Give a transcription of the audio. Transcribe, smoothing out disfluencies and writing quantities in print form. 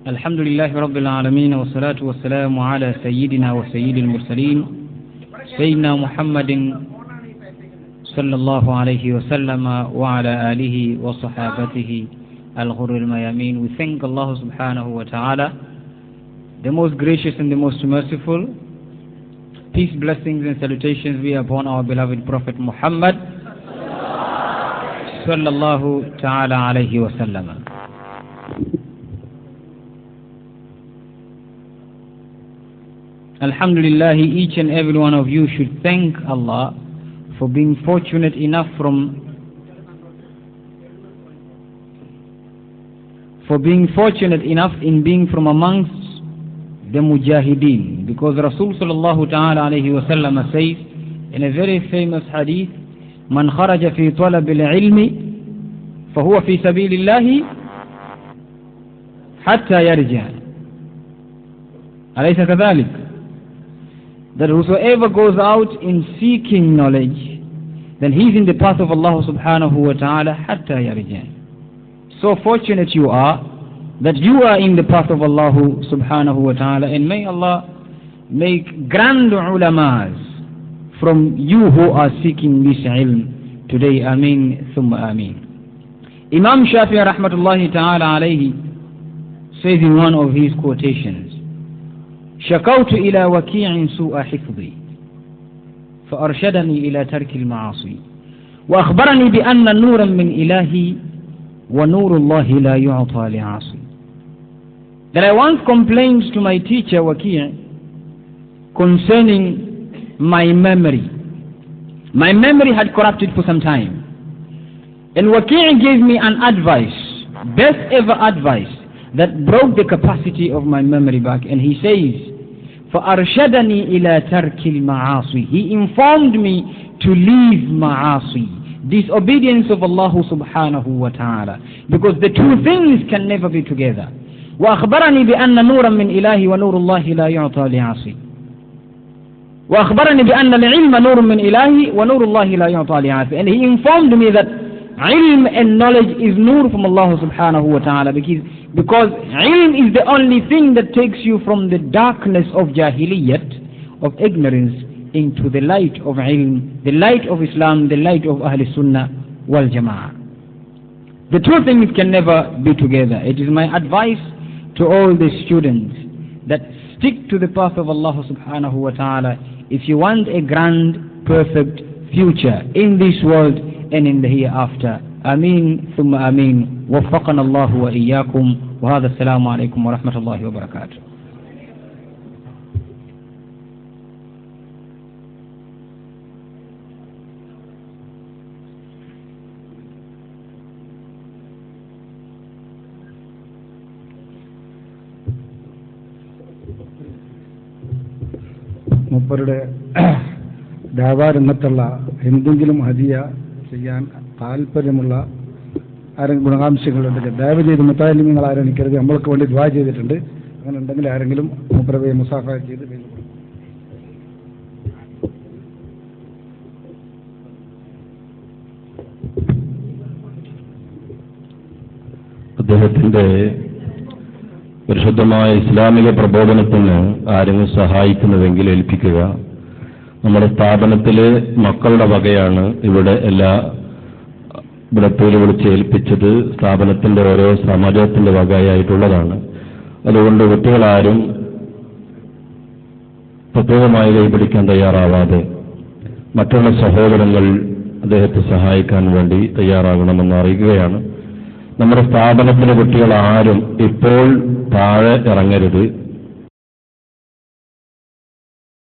الحمد لله رب العالمين والصلاة والسلام على سيدنا وسيد المرسلين سيدنا محمد صلى الله عليه وسلم وعلى آله وصحابته الغر الميامين. We thank Allah subhanahu wa ta'ala, the most gracious and the most merciful. Peace, blessings and salutations be upon our beloved Prophet Muhammad sallallahu ta'ala alayhi wa sallam. Alhamdulillah, each and every one of you should thank Allah for being fortunate enough in being from amongst the mujahideen, because Rasul sallallahu ta'ala alayhi wa sallam says in a very famous hadith, man kharaja fi talab al-ilmi fahuwa fi sabilillahi hatta yarja. Alaysa kadhalik? That whosoever goes out in seeking knowledge, then he is in the path of Allah subhanahu wa ta'ala hatta yarja. So fortunate you are that you are in the path of Allah subhanahu wa ta'ala, and may Allah make grand ulamas from you who are seeking this ilm today. Ameen thumma ameen. Imam Shafi'i rahmatullahi ta'ala alayhi says in one of his quotations, شكوت إلى وكيع سوء حفظي فأرشدني إلى ترك المعاصي وأخبرني بأن نورا من إلهي ونور الله لا يعطى لعاصي. That I once complained to my teacher Waki' concerning my memory. My memory had corrupted for some time, and Waki' gave me an advice, best ever advice, that broke the capacity of my memory back. And he says, فَأَرْشَدَنِي إِلَى تَرْكِ الْمَعَاصِي. He informed me to leave ma'asi, disobedience of Allah subhanahu wa ta'ala, because the two things can never be together. وَأَخْبَرَنِي بِأَنَّ نُورًا مِنْ إِلَهِ وَنُورُ اللَّهِ لَا يُعْطَى لِعَاصِي. وَأَخْبَرَنِي بِأَنَّ الْعِلْمَ نُورٌ مِنْ إِلَهِ وَنُورُ اللَّهِ لَا يُعْطَى لِعَاصِي. And he informed me that ilm and knowledge is nur from Allah subhanahu wa ta'ala, because ilm is the only thing that takes you from the darkness of jahiliyyat, of ignorance, into the light of ilm, the light of Islam, the light of Ahl Sunnah wal Jama'ah. The two things can never be together. It is my advice to all the students that stick to the path of Allah subhanahu wa ta'ala if you want a grand, perfect future in this world and in the hereafter. Ameen thumma ameen. Waffaqana Allahu wa iyyakum. Wa hadha assalamu alaykum wa rahmatullahi wa barakatuh. മൂപ്പരുടെ ദാവാ രംഗത്തുള്ള എന്തെങ്കിലും ഹദിയ ചെയ്യാൻ താല്പര്യമുള്ള ആരെങ്കിലും ഗുണകാംക്ഷങ്ങളുണ്ടെങ്കിൽ ദയവ് ചെയ്ത് മുത്താലിമീങ്ങൾ ആരും എനിക്കരുത്, നമ്മൾക്ക് വേണ്ടി ദ്വാ ചെയ്തിട്ടുണ്ട്. അങ്ങനെ ഉണ്ടെങ്കിൽ ആരെങ്കിലും മൂപ്പരവയെ മുസാഫ ചെയ്ത് അദ്ദേഹത്തിന്റെ പരിശുദ്ധമായ ഇസ്ലാമിക പ്രബോധനത്തിന് ആരെങ്കിലും സഹായിക്കുന്നതെങ്കിൽ ഏൽപ്പിക്കുക. നമ്മുടെ സ്ഥാപനത്തിലെ മക്കളുടെ വകയാണ് ഇവിടെ പേര് വിളിച്ച് ഏൽപ്പിച്ചത്. സ്ഥാപനത്തിന്റെ ഓരോ സമാജത്തിന്റെ വകയായിട്ടുള്ളതാണ്. അതുകൊണ്ട് കുട്ടികളാരും പ്രത്യേകമായി കൈപിടിക്കാൻ തയ്യാറാവാതെ മറ്റുള്ള സഹോദരങ്ങൾ അദ്ദേഹത്തെ സഹായിക്കാൻ വേണ്ടി തയ്യാറാകണമെന്ന് അറിയിക്കുകയാണ്. നമ്മുടെ സ്ഥാപനത്തിലെ കുട്ടികൾ ആരും ഇപ്പോൾ താഴെ ഇറങ്ങരുത്.